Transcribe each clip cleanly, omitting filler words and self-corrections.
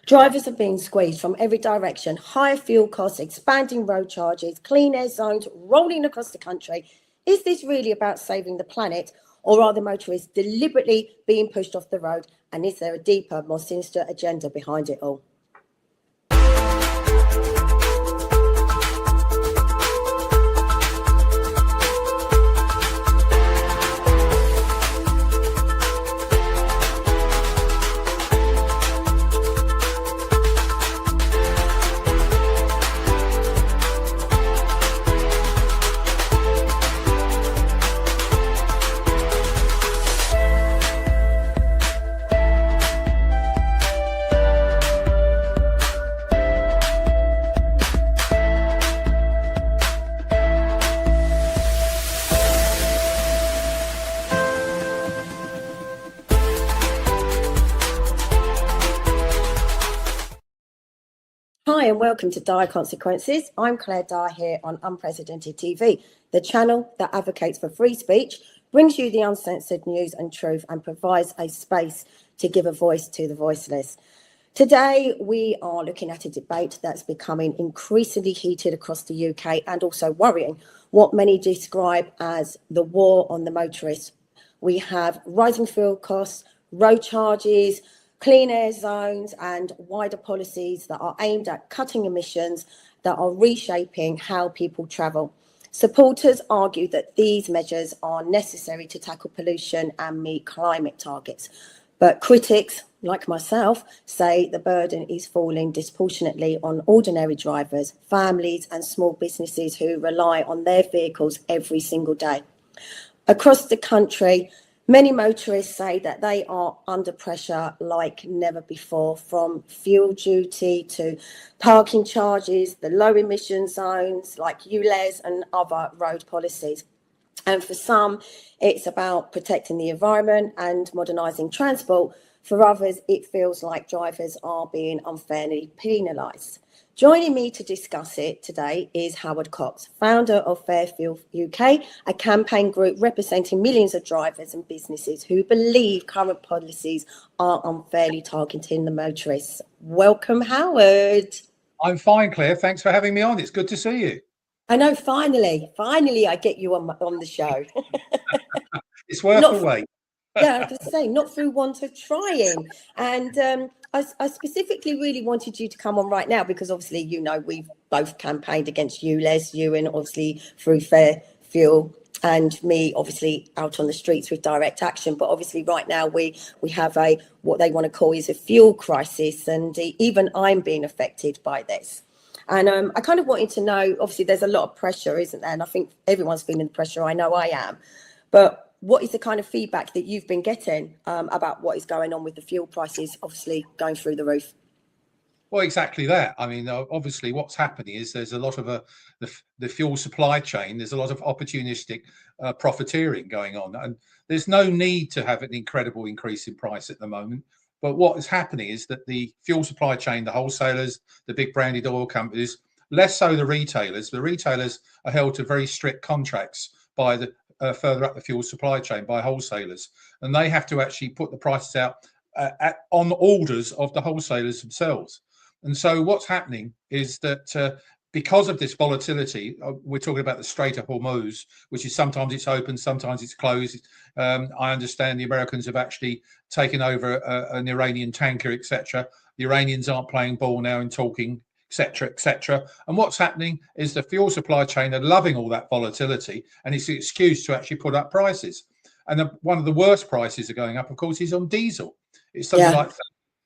Drivers are being squeezed from every direction, higher fuel costs, expanding road charges, clean air zones rolling across the country. Is this really about saving the planet, or are the motorists deliberately being pushed off the road? And is there a deeper, more sinister agenda behind it all? Hi and welcome to Dyer Consequences. I'm Claire Dyer here on Unprecedented TV, the channel that advocates for free speech, brings you the uncensored news and truth, and provides a space to give a voice to the voiceless. Today, we are looking at a debate that's becoming increasingly heated across the UK and also worrying, what many describe as the war on the motorists. We have rising fuel costs, road charges, clean air zones and wider policies that are aimed at cutting emissions, that are reshaping how people travel. Supporters argue that these measures are necessary to tackle pollution and meet climate targets. But critics, like myself, say the burden is falling disproportionately on ordinary drivers, families and small businesses who rely on their vehicles every single day. Across the country, many motorists say that they are under pressure like never before, from fuel duty to parking charges, the low emission zones like ULEZ and other road policies. And for some, it's about protecting the environment and modernising transport. For others, it feels like drivers are being unfairly penalised. Joining me to discuss it today is Howard Cox, founder of Fair Fuel UK, a campaign group representing millions of drivers and businesses who believe current policies are unfairly targeting the motorists. Welcome, Howard. I'm fine, Claire. Thanks for having me on. It's good to see you. I know, finally I get you on the show. It's worth the wait. Yeah, I have to say, not through want of trying. And I specifically really wanted you to come on right now because obviously, you know, we've both campaigned against ULEZ, you and obviously through Fair Fuel, and me obviously out on the streets with direct action. But obviously right now we have what they want to call is a fuel crisis, and even I'm being affected by this. And I kind of wanted to know, obviously there's a lot of pressure, isn't there? And I think everyone's feeling the pressure. I know I am. But what is the kind of feedback that you've been getting about what is going on with the fuel prices, obviously going through the roof? Well, exactly that. I mean, obviously what's happening is there's a lot of the fuel supply chain. There's a lot of opportunistic profiteering going on. And there's no need to have an incredible increase in price at the moment. But what is happening is that the fuel supply chain, the wholesalers, the big branded oil companies, less so the retailers are held to very strict contracts by the further up the fuel supply chain by wholesalers, and they have to actually put the prices out on orders of the wholesalers themselves. And so what's happening is that because of this volatility, we're talking about the Strait of Hormuz, which is sometimes it's open, sometimes it's closed. I understand the Americans have actually taken over an Iranian tanker, etc. The Iranians aren't playing ball now in talking, etc., etc. And what's happening is the fuel supply chain are loving all that volatility, and it's an excuse to actually put up prices. And one of the worst prices are going up, of course, is on diesel. It's something like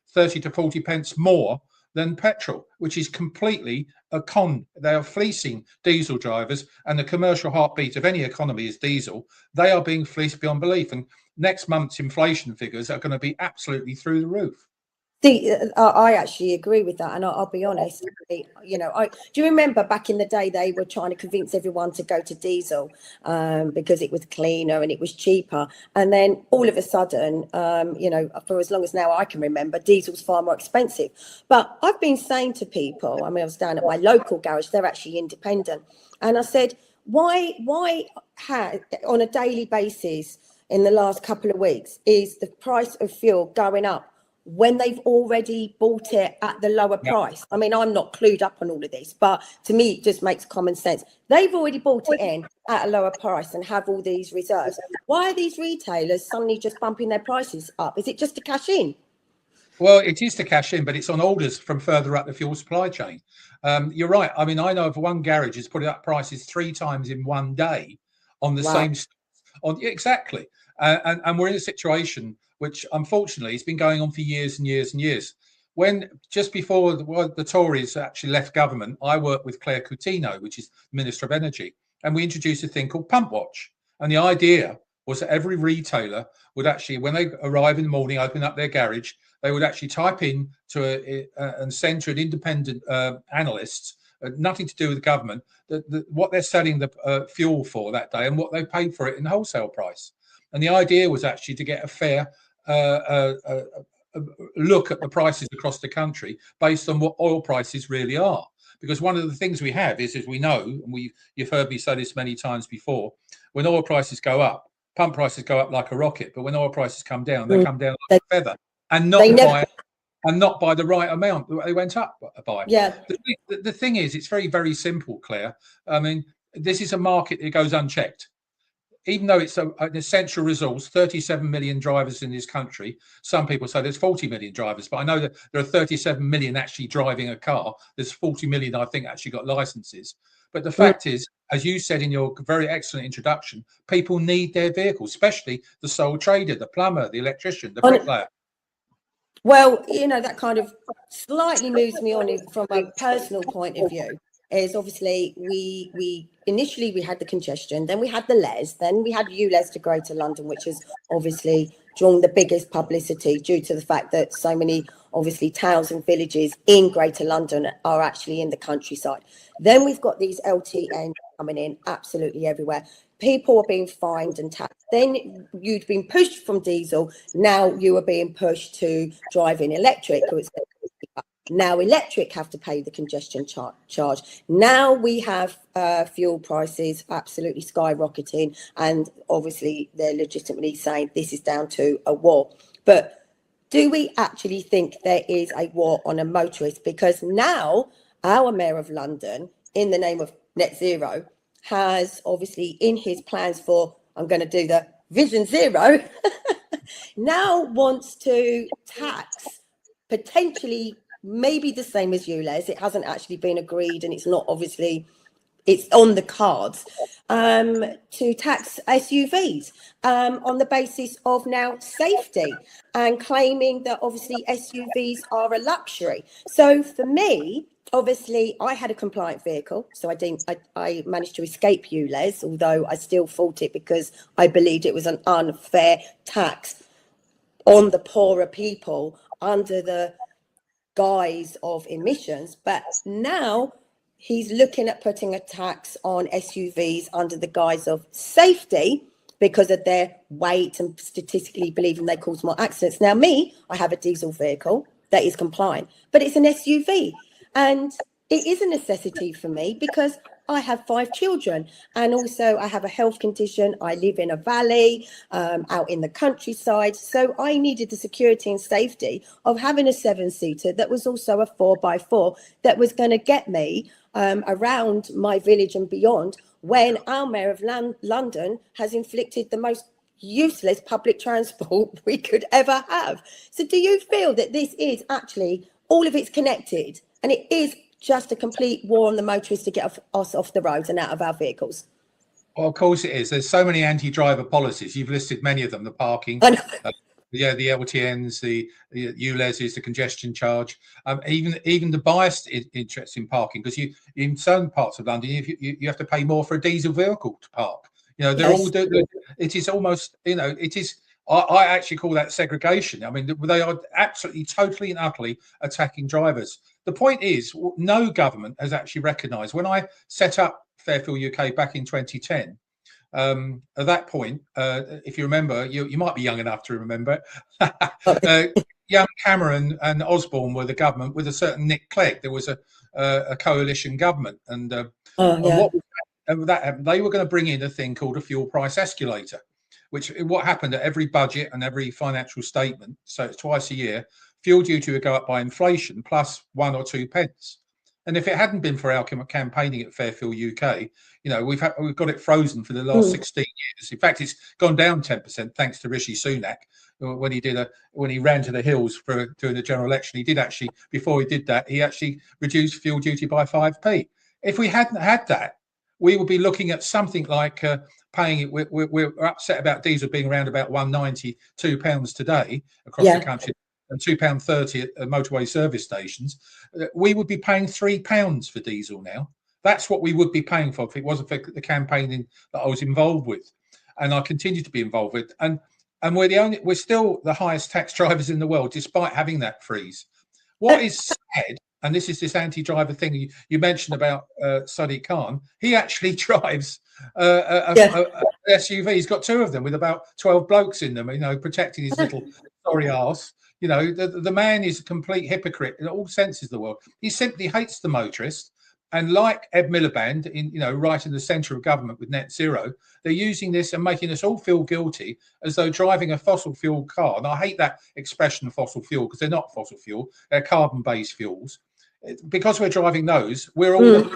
30 to 40 pence more than petrol, which is completely a con. They are fleecing diesel drivers, and the commercial heartbeat of any economy is diesel. They are being fleeced beyond belief, and next month's inflation figures are going to be absolutely through the roof. See, I actually agree with that, and I'll be honest. You know, do you remember back in the day they were trying to convince everyone to go to diesel because it was cleaner and it was cheaper, and then all of a sudden, you know, for as long as now I can remember, diesel's far more expensive. But I've been saying to people, I mean, I was down at my local garage; they're actually independent, and I said, why on a daily basis in the last couple of weeks is the price of fuel going up? when they've already bought it at the lower price? I mean, I'm not clued up on all of this, but to me, it just makes common sense. They've already bought it in at a lower price and have all these reserves. Why are these retailers suddenly just bumping their prices up? Is it just to cash in? Well, it is to cash in, but it's on orders from further up the fuel supply chain. You're right. I mean, I know of one garage has put up prices 3 times in one day on the same. Exactly. And we're in a situation which, unfortunately, has been going on for years and years and years. When just before the Tories actually left government, I worked with Claire Coutinho, which is Minister of Energy, and we introduced a thing called Pump Watch. And the idea was that every retailer would actually, when they arrive in the morning, open up their garage, they would actually type in and send to an independent analyst, nothing to do with the government, what they're selling the fuel for that day and what they paid for it in wholesale price. And the idea was actually to get a fair look at the prices across the country based on what oil prices really are. Because one of the things we have is, as we know, and you've heard me say this many times before, when oil prices go up, pump prices go up like a rocket. But when oil prices come down, they come down like a feather, and not by the right amount that they went up by. Yeah. The thing is, it's very, very simple, Claire. I mean, this is a market that goes unchecked. Even though it's an essential resource, 37 million drivers in this country. Some people say there's 40 million drivers, but I know that there are 37 million actually driving a car. There's 40 million, I think, actually got licenses. But the fact is, as you said in your very excellent introduction, people need their vehicles, especially the sole trader, the plumber, the electrician, the bricklayer. Well, that kind of slightly moves me on from a personal point of view. Is obviously we initially had the congestion, then we had the LES, then we had ULEZ to Greater London, which has obviously drawn the biggest publicity due to the fact that so many obviously towns and villages in Greater London are actually in the countryside. Then we've got these LTN coming in absolutely everywhere. People are being fined and taxed. Then you'd been pushed from diesel. Now you are being pushed to drive in electric. Now electric have to pay the congestion charge. Now we have fuel prices absolutely skyrocketing, and obviously they're legitimately saying this is down to a war. But do we actually think there is a war on a motorist? Because now our Mayor of London, in the name of net zero, has obviously in his plans for, I'm going to do the Vision Zero, now wants to tax potentially maybe the same as ULEZ. It hasn't actually been agreed, and it's not obviously, it's on the cards, to tax SUVs on the basis of now safety, and claiming that obviously SUVs are a luxury. So for me, obviously, I had a compliant vehicle, so I managed to escape ULEZ, although I still fought it because I believed it was an unfair tax on the poorer people under the guise of emissions. But now he's looking at putting a tax on SUVs under the guise of safety because of their weight and statistically believing they cause more accidents. Now I have a diesel vehicle that is compliant, but it's an SUV, and it is a necessity for me because I have 5 children, and also I have a health condition. I live in a valley out in the countryside. So I needed the security and safety of having a 7-seater that was also a 4x4 that was going to get me around my village and beyond, when our Mayor of London has inflicted the most useless public transport we could ever have. So do you feel that this is actually, all of it's connected, and it is just a complete war on the motorists to get us off the roads and out of our vehicles? Well, of course it is. There's so many anti-driver policies. You've listed many of them: the parking, the LTNs, the ULEZs, the congestion charge, even the biased interest in parking. Because you, in certain parts of London, you have to pay more for a diesel vehicle to park. They're all. It is almost. It is. I actually call that segregation. I mean, they are absolutely, totally and utterly attacking drivers. The point is, no government has actually recognised. When I set up Fairfield UK back in 2010, at that point, if you remember, you might be young enough to remember, young Cameron and Osborne were the government with a certain Nick Clegg. There was a coalition government, and what happened, they were going to bring in a thing called a fuel price escalator, which what happened at every budget and every financial statement, so it's twice a year, fuel duty would go up by inflation plus 1 or 2 pence. And if it hadn't been for our campaigning at Fairfield UK, we've got it frozen for the last 16 years. In fact, it's gone down 10% thanks to Rishi Sunak when he ran to the hills during the general election. He did actually, before he did that, he actually reduced fuel duty by 5p. If we hadn't had that, we would be looking at something like paying it. We're upset about diesel being around about £192 today across the country, and £2.30 at motorway service stations. We would be paying £3 for diesel now. That's what we would be paying for if it wasn't for the campaigning that I was involved with, and I continue to be involved with. And we're still the highest tax drivers in the world, despite having that freeze. What is sad, and this is this anti-driver thing you mentioned about Sadiq Khan. He actually drives a SUV. He's got 2 of them with about 12 blokes in them, protecting his little sorry arse. The man is a complete hypocrite in all senses of the word. He simply hates the motorist. And like Ed Miliband, right in the centre of government with net zero, they're using this and making us all feel guilty as though driving a fossil fuel car. And I hate that expression, fossil fuel, because they're not fossil fuel; they're carbon-based fuels. Because we're driving those, we're all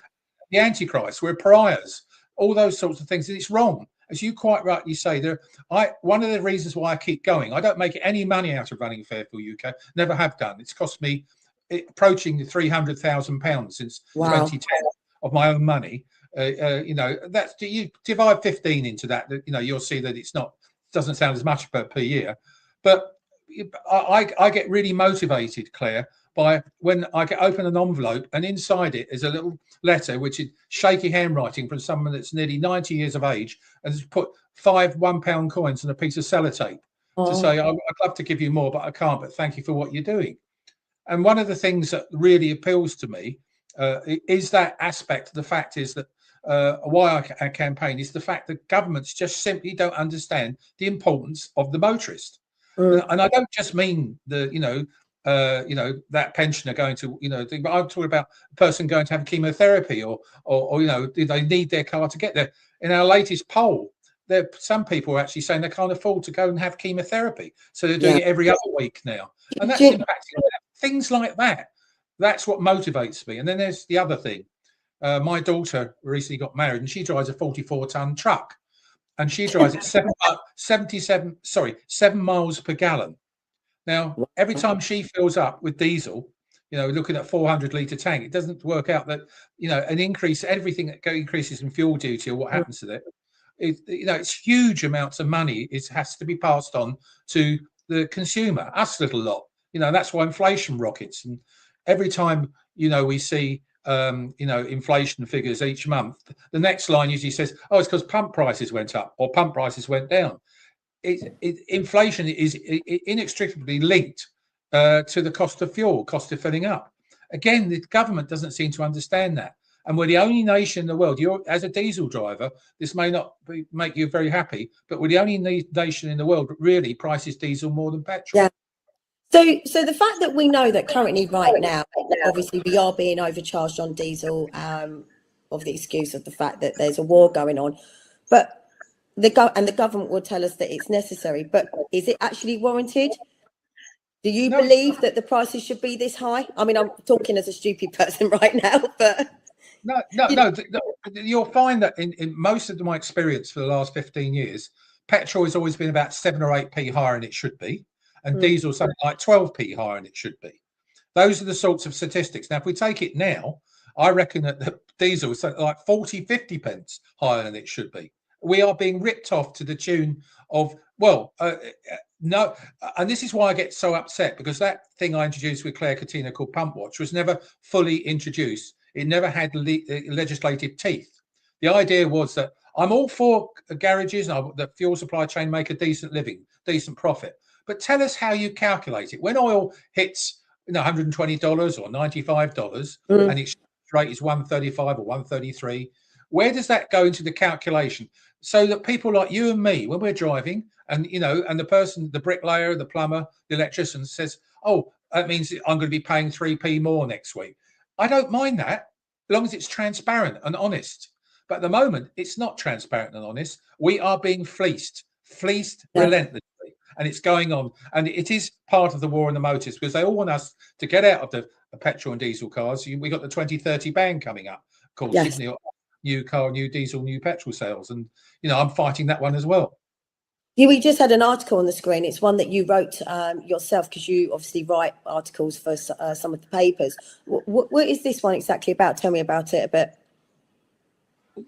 the antichrist. We're pariahs. All those sorts of things, and it's wrong. As you quite rightly say, one of the reasons why I keep going, I don't make any money out of running Fairfield UK. Never have done. It's cost me approaching the £300,000 since 2010 of my own money. That's, you divide 15 into that. You'll see that doesn't sound as much per year, but I get really motivated, Claire, by when I open an envelope and inside it is a little letter which is shaky handwriting from someone that's nearly 90 years of age and has put 5 £1 coins and a piece of sellotape to say, I'd love to give you more, but I can't, but thank you for what you're doing. And one of the things that really appeals to me is that aspect. The fact is that why I campaign is the fact that governments just simply don't understand the importance of the motorist. And I don't just mean that pensioner going to, but I'm talking about a person going to have chemotherapy or do they need their car to get there? In our latest poll, some people are actually saying they can't afford to go and have chemotherapy. So they're doing it every other week now. And that's impacting things like that. That's what motivates me. And then there's the other thing. My daughter recently got married and she drives a 44-ton truck. And she drives it 7 miles per gallon. Now, every time she fills up with diesel, looking at 400-litre tank, it doesn't work out that, an increase, everything that increases in fuel duty or what happens to it, it's huge amounts of money. It has to be passed on to the consumer, us little lot. That's why inflation rockets. And every time, we see, inflation figures each month, the next line usually says, oh, it's because pump prices went up or pump prices went down. Inflation is inextricably linked to the cost of fuel, cost of filling up. Again, the government doesn't seem to understand that. And we're the only nation in the world, as a diesel driver, this may not make you very happy, but we're the only nation in the world that really prices diesel more than petrol. Yeah. So the fact that we know that currently right now, obviously we are being overcharged on diesel of the excuse of the fact that there's a war going on, but the government will tell us that it's necessary, but is it actually warranted? Do you believe that the prices should be this high? I mean, I'm talking as a stupid person right now, but... No. You'll find that in most of my experience for the last 15 years, petrol has always been about 7 or 8p higher than it should be, and diesel something like 12p higher than it should be. Those are the sorts of statistics. Now, if we take it now, I reckon that the diesel is something like 40, 50 pence higher than it should be. We are being ripped off to the tune of, no. And this is why I get so upset, because that thing I introduced with Claire Katina called Pump Watch was never fully introduced. It never had legislative teeth. The idea was that I'm all for garages and the fuel supply chain make a decent living, decent profit. But tell us how you calculate it. When oil hits $120 or $95 and its rate is 135 or 133, where does that go into the calculation? So that people like you and me, when we're driving, and and the person, the bricklayer, the plumber, the electrician says, oh, that means I'm going to be paying 3p more next week. I don't mind that, as long as it's transparent and honest. But at the moment, it's not transparent and honest. We are being fleeced relentlessly. and it's going on. And it is part of the war on the motorists, because they all want us to get out of the petrol and diesel cars. We got the 2030 ban coming up, of course, Yes. isn't it? New car, new diesel, new petrol sales. And, I'm fighting that one as well. We just had an article on the screen. It's one that you wrote yourself, because you obviously write articles for some of the papers. What is this one exactly about? Tell me about it a bit.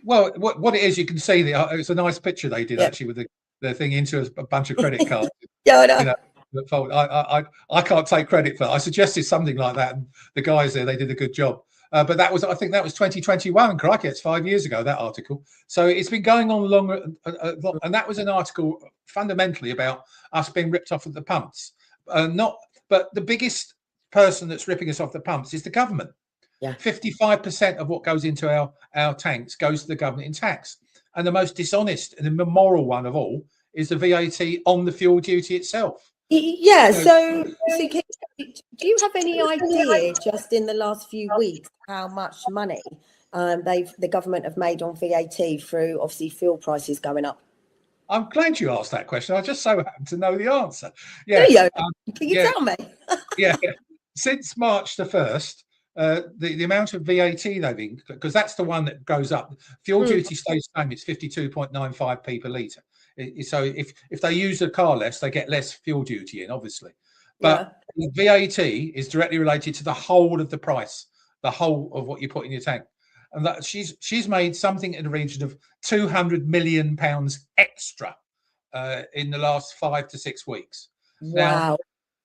Well, what it is, you can see it's a nice picture they did actually with the thing into a bunch of credit cards. Yeah, I know. I can't take credit for that. I suggested something like that, and the guys there, they did a good job. But I think that was 2021. Crikey, it's 5 years ago, that article. So it's been going on longer, and that was an article fundamentally about us being ripped off at the pumps. But the biggest person that's ripping us off the pumps is the government. Yeah. 55% of what goes into our tanks goes to the government in tax. And the most dishonest and immoral one of all is the VAT on the fuel duty itself. Yeah. So do you have any idea, just in the last few weeks, how much money the government have made on VAT through obviously fuel prices going up? I'm glad you asked that question. I just so happen to know the answer. Yeah. Do you? Can you tell me? Yeah. Since March the 1st, the amount of VAT they've, because that's the one that goes up. Fuel duty stays the same. It's 52.95p per litre. So if they use a car less, they get less fuel duty in, obviously. But the VAT is directly related to the whole of the price, the whole of what you put in your tank. And that she's made something in the region of £200 million extra in the last 5 to 6 weeks. Wow. Now,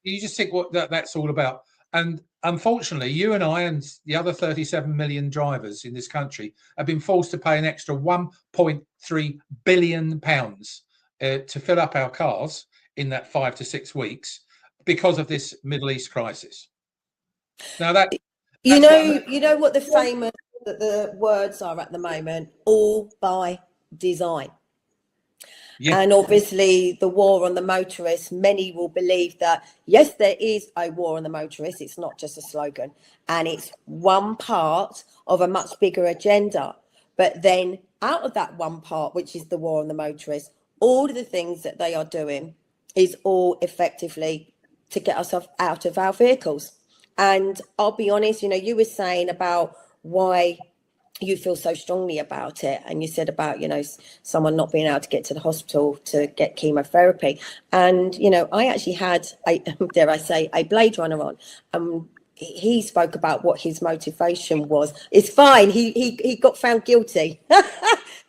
you just think what that's all about. And unfortunately, you and I and the other 37 million drivers in this country have been forced to pay an extra £1.3 billion to fill up our cars in that 5 to 6 weeks because of this Middle East crisis. Now that you know what the words are at the moment, all by design. Yeah. And obviously the war on the motorists, many will believe that, yes, there is a war on the motorists. It's not just a slogan, and it's one part of a much bigger agenda. But then out of that one part, which is the war on the motorists, all of the things that they are doing is all effectively to get us out of our vehicles. And I'll be honest, you were saying about why you feel so strongly about it, and you said about someone not being able to get to the hospital to get chemotherapy, and I actually had a Blade Runner on, he spoke about what his motivation was. It's fine, he got found guilty.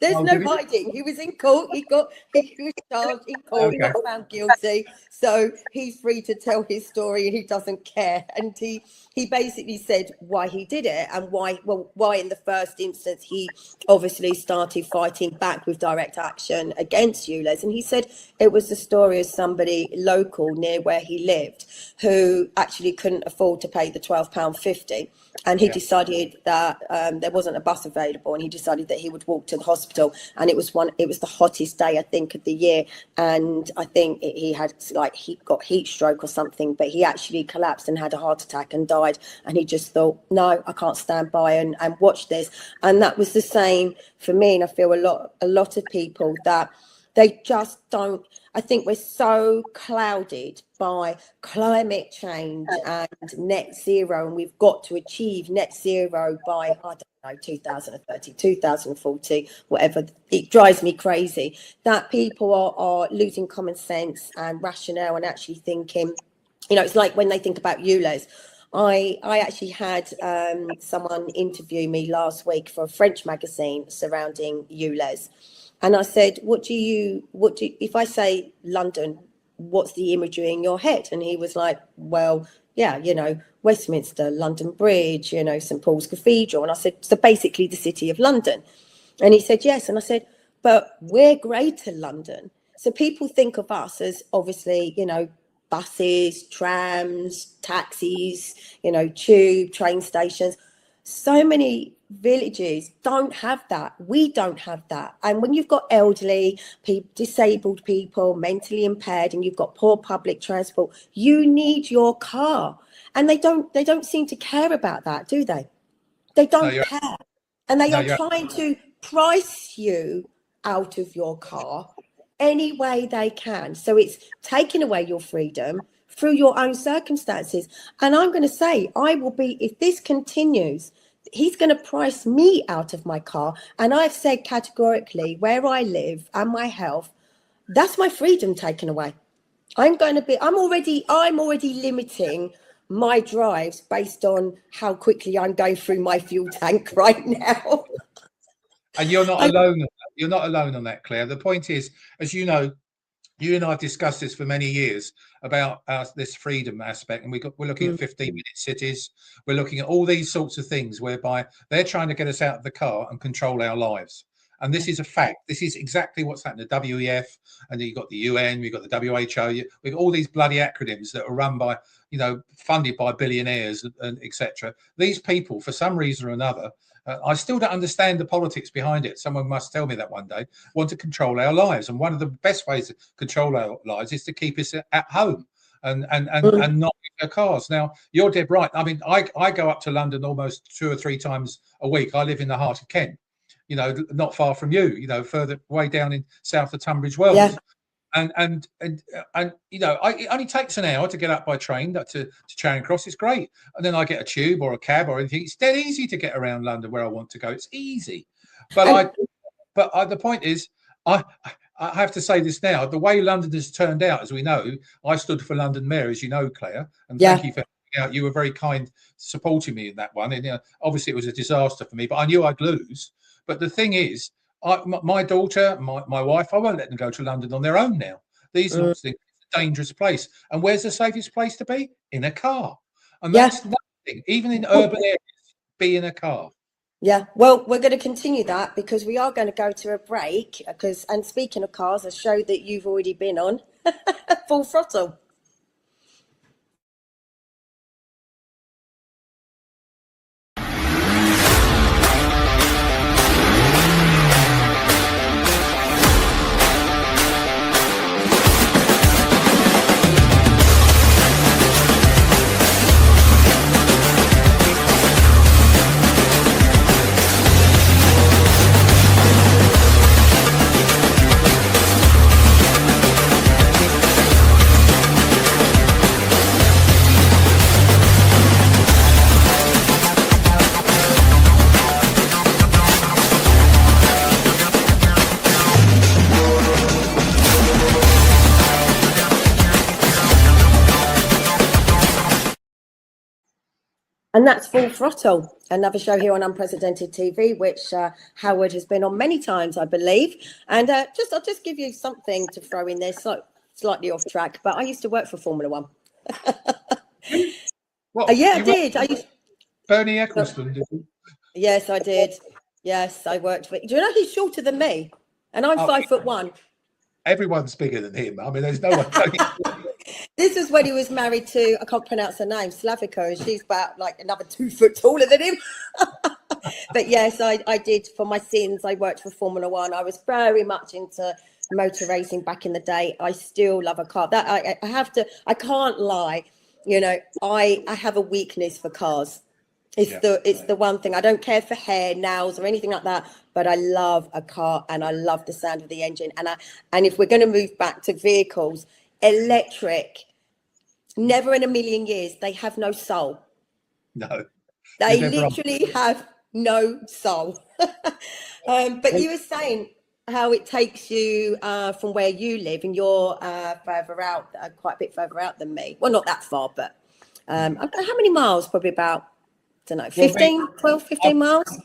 There's no hiding. He was in court. He was charged in court. Okay. He got found guilty. So he's free to tell his story, and he doesn't care. And he basically said why he did it, and why in the first instance he obviously started fighting back with direct action against ULEZ. And he said it was the story of somebody local near where he lived who actually couldn't afford to pay the £12.50. And he decided that there wasn't a bus available, and he decided that he would walk to the hospital. And it was the hottest day, I think, of the year. And I think he got heat stroke or something, but he actually collapsed and had a heart attack and died. And he just thought, no, I can't stand by and watch this. And that was the same for me. And I feel a lot of people that they just don't. I think we're so clouded by climate change and net zero, and we've got to achieve net zero by, 2030, 2040, whatever. It drives me crazy that people are losing common sense and rationale and actually thinking, it's like when they think about ULEZ. I actually had someone interview me last week for a French magazine surrounding ULEZ. And I said, if I say London, what's the imagery in your head? And he was like, well, yeah, Westminster, London Bridge, St. Paul's Cathedral. And I said, so basically the City of London. And he said, yes. And I said, but we're Greater London. So people think of us as obviously, buses, trams, taxis, tube, train stations. So many villages don't have that. We don't have that. And when you've got elderly, disabled people, mentally impaired, and you've got poor public transport, you need your car. And they don't seem to care about that, do they? They don't care. And they are trying to price you out of your car any way they can. So it's taking away your freedom through your own circumstances. And I'm going to say, if this continues, he's going to price me out of my car. And I've said categorically, where I live and my health, that's my freedom taken away. I'm already limiting my drives based on how quickly I'm going through my fuel tank right now. And you're not alone on that. You're not alone on that, Claire. The point is, as you know, you and I have discussed this for many years about this freedom aspect, and we're looking at 15-minute cities. We're looking at all these sorts of things whereby they're trying to get us out of the car and control our lives. And this is a fact. This is exactly what's happening. The WEF, and then you've got the UN, we've got the WHO, we've got all these bloody acronyms that are run by, funded by billionaires and etc. These people, for some reason or another, I still don't understand the politics behind it. Someone must tell me that one day. Want to control our lives, and one of the best ways to control our lives is to keep us at home and not in our cars. Now, you're dead right. I mean, I go up to London almost 2 or 3 times a week. I live in the heart of Kent. Not far from you. Further way down in south of Tunbridge Wells. Yeah. And it only takes an hour to get up by train to Charing Cross. It's great, and then I get a tube or a cab or anything. It's dead easy to get around London where I want to go. It's easy, but the point is, I have to say this now. The way London has turned out, as we know, I stood for London Mayor, as you know, Claire, and thank you for helping out. You were very kind, supporting me in that one. And obviously it was a disaster for me, but I knew I'd lose. But the thing is, my daughter, my wife, I won't let them go to London on their own now. These sorts of things, it's a dangerous place. And where's the safest place to be? In a car. And that's nothing. Even in urban areas, be in a car. Yeah, well, we're going to continue that because we are going to go to a break. And speaking of cars, a show that you've already been on, Full Throttle. And that's Full Throttle, another show here on Unprecedented TV, which Howard has been on many times, I believe. And I'll just give you something to throw in there, slightly off track. But I used to work for Formula One. Yeah, I did. Bernie Ecclestone, did you? Yes, I did. Yes, I worked for. Do you know he's shorter than me, and I'm 5'1". Everyone's bigger than him. I mean, there's no one. This is when he was married to, I can't pronounce her name, Slavica, and she's about like another 2 foot taller than him. But yes, I did. For my sins, I worked for Formula One. I was very much into motor racing back in the day. I still love a car. That I can't lie. I have a weakness for cars. It's the one thing. I don't care for hair, nails, or anything like that. But I love a car, and I love the sound of the engine. And if we're going to move back to vehicles, electric, never in a million years, they have no soul. No, they literally have no soul. But you were saying how it takes you from where you live, and you're further out, quite a bit further out than me. Well, not that far, but how many miles? Probably about, I don't know, 15 miles.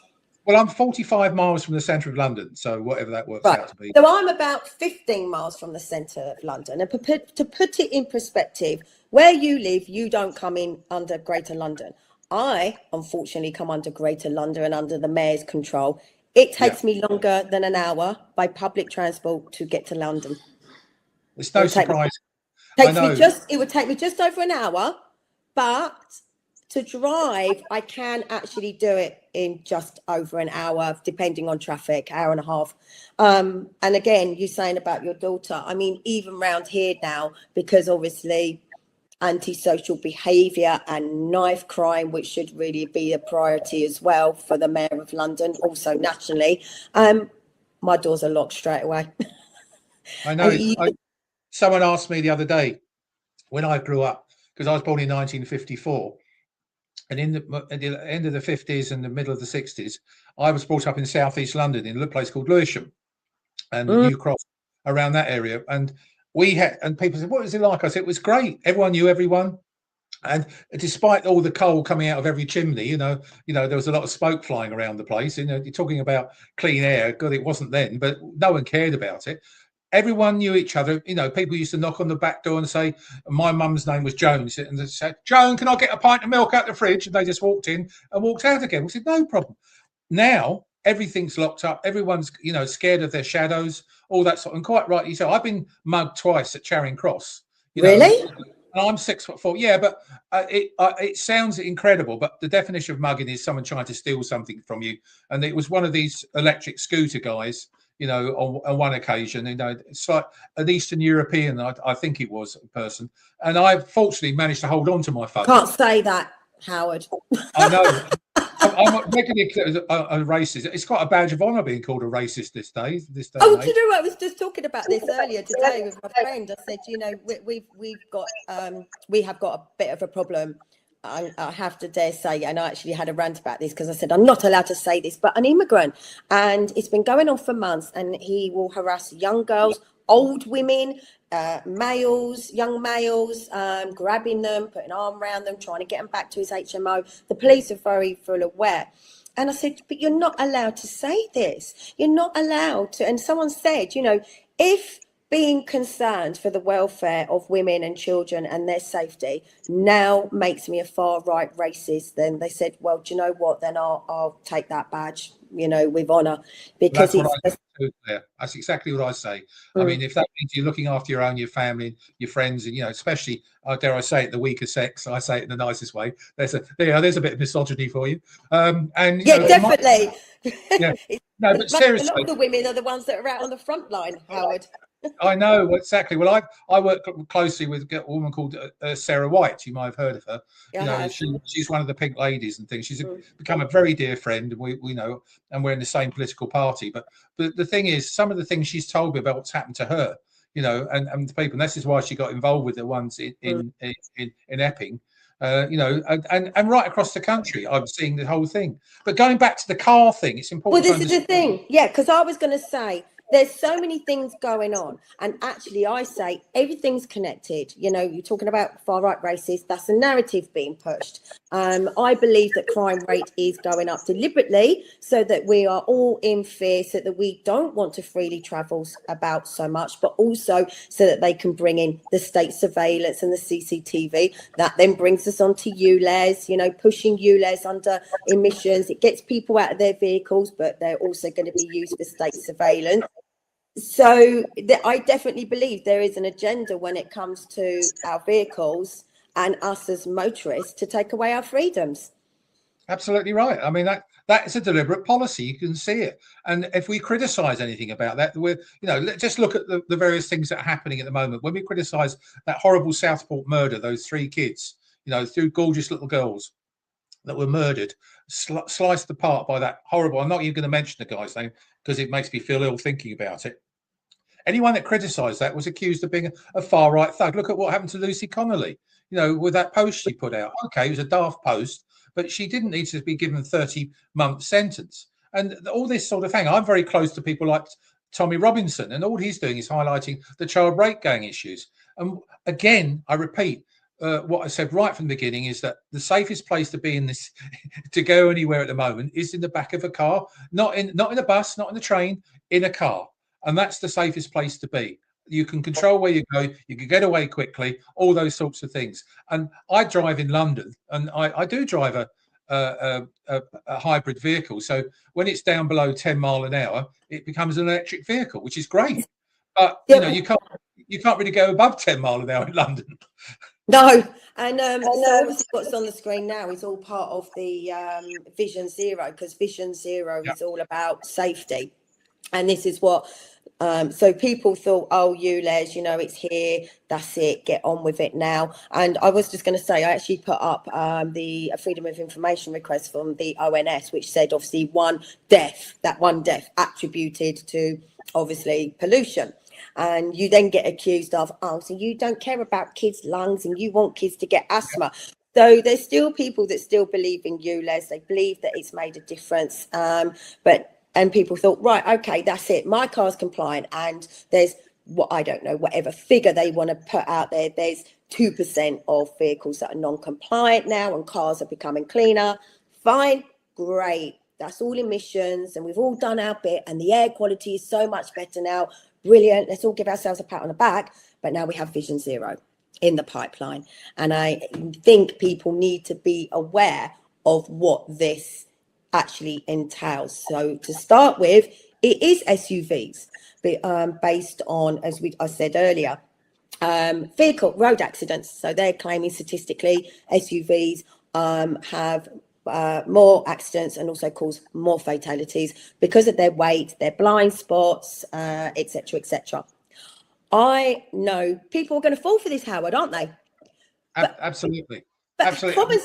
Well, I'm 45 miles from the centre of London, so whatever that works out to be. So I'm about 15 miles from the centre of London. And to put it in perspective, where you live, you don't come in under Greater London. I, unfortunately, come under Greater London and under the Mayor's control. It takes me longer than an hour by public transport to get to London. It's no surprise. It would take me just over an hour, but to drive, I can actually do it in just over an hour, depending on traffic, hour and a half. And again, you're saying about your daughter. I mean, even round here now, because obviously antisocial behaviour and knife crime, which should really be a priority as well for the Mayor of London, also nationally, my doors are locked straight away. I know. And you, Someone asked me the other day when I grew up, because I was born in 1954, and at the end of the 50s and the middle of the 60s, I was brought up in southeast London in a place called Lewisham and mm, New Cross, around that area. And people said, "What was it like?" I said, "It was great. Everyone knew everyone." And despite all the coal coming out of every chimney, there was a lot of smoke flying around the place. You're talking about clean air. God, it wasn't then, but no one cared about it. Everyone knew each other. People used to knock on the back door and say, my mum's name was Jones, and they said, "Joan, can I get a pint of milk out the fridge?" And they just walked in and walked out again. We said, "No problem." Now everything's locked up. Everyone's, scared of their shadows, all that sort. And quite rightly so. I've been mugged twice at Charing Cross. really? And I'm 6'4". Yeah, but it sounds incredible. But the definition of mugging is someone trying to steal something from you. And it was one of these electric scooter guys. On one occasion, it's like an Eastern European, I think it was a person, and I fortunately managed to hold on to my phone. Can't say that, Howard. I know. I'm regularly a racist. It's quite a badge of honour being called a racist this day. Oh, do you know what? I was just talking about this earlier today with my friend. I said, we have got a bit of a problem. I have to dare say, and I actually had a rant about this because I said I'm not allowed to say this, but an immigrant, and it's been going on for months, and he will harass young girls, old women, males, young males, grabbing them, putting an arm around them, trying to get them back to his HMO. The police are very full aware. And I said, but you're not allowed to say this. You're not allowed to. And someone said, if being concerned for the welfare of women and children and their safety now makes me a far right racist, then they said, well, do you know what? Then I'll take that badge, with honour, because that's exactly what I say. I mean, if that means you're looking after your family, your friends, and especially, dare I say it, the weaker sex, I say it in the nicest way. There's a bit of misogyny for you. Definitely. Yeah. No, but seriously, a lot of the women are the ones that are out on the front line, Howard. I know exactly. Well, I work closely with a woman called Sarah White. You might have heard of her. She's one of the Pink Ladies and things. She's become a very dear friend, and we know, and we're in the same political party. But the thing is, some of the things she's told me about what's happened to her, and the people. And this is why she got involved with the ones in Epping. And right across the country, I'm seeing the whole thing. But going back to the car thing, it's important. Well, this is the thing, because I was going to say, there's so many things going on, and actually I say everything's connected. You're talking about far right racists, that's a narrative being pushed. I believe that crime rate is going up deliberately so that we are all in fear, so that we don't want to freely travel about so much, but also so that they can bring in the state surveillance and the CCTV. That then brings us on to ULEZ, pushing ULEZ under emissions. It gets people out of their vehicles, but they're also going to be used for state surveillance. So I definitely believe there is an agenda when it comes to our vehicles and us as motorists to take away our freedoms. Absolutely right. I mean, that is a deliberate policy. You can see it. And if we criticize anything about that, we're, just look at the various things that are happening at the moment. When we criticize that horrible Southport murder, those 3 kids, 3 gorgeous little girls that were murdered, sliced apart by that horrible, I'm not even going to mention the guy's name because it makes me feel ill thinking about it. Anyone that criticised that was accused of being a far right thug. Look at what happened to Lucy Connolly, with that post she put out. Okay, it was a daft post, but she didn't need to be given a 30-month sentence. And all this sort of thing. I'm very close to people like Tommy Robinson, and all he's doing is highlighting the child rape gang issues. And again, I repeat, what I said right from the beginning is that the safest place to be in this, to go anywhere at the moment, is in the back of a car, not in a bus, not in a train, in a car. And that's the safest place to be. You can control where you go. You can get away quickly. All those sorts of things. And I drive in London, and I do drive a hybrid vehicle. So when it's down below 10 mile an hour, it becomes an electric vehicle, which is great. But you can't really go above 10 mile an hour in London. No, and so obviously what's on the screen now is all part of the Vision Zero, because Vision Zero is all about safety. And this is what, so people thought, oh, ULEZ, it's here, that's it, get on with it now. And I was just going to say, I actually put up the Freedom of Information request from the ONS, which said obviously one death attributed to obviously pollution. And you then get accused of, oh, so you don't care about kids' lungs and you want kids to get asthma. So there's still people that still believe in ULEZ. They believe that it's made a difference. And people thought, right, okay, that's it. My car's compliant. And there's what, I don't know, whatever figure they want to put out there. There's 2% of vehicles that are non-compliant now, and cars are becoming cleaner. Fine, great. That's all emissions, and we've all done our bit, and the air quality is so much better now. Brilliant. Let's all give ourselves a pat on the back. But now we have Vision Zero in the pipeline. And I think people need to be aware of what this actually entails. So to start with, it is SUVs, based on, as I said earlier, vehicle road accidents. So they're claiming statistically SUVs have more accidents and also cause more fatalities because of their weight, their blind spots, etc., etc. I know people are going to fall for this, Howard, aren't they? Absolutely. But Absolutely.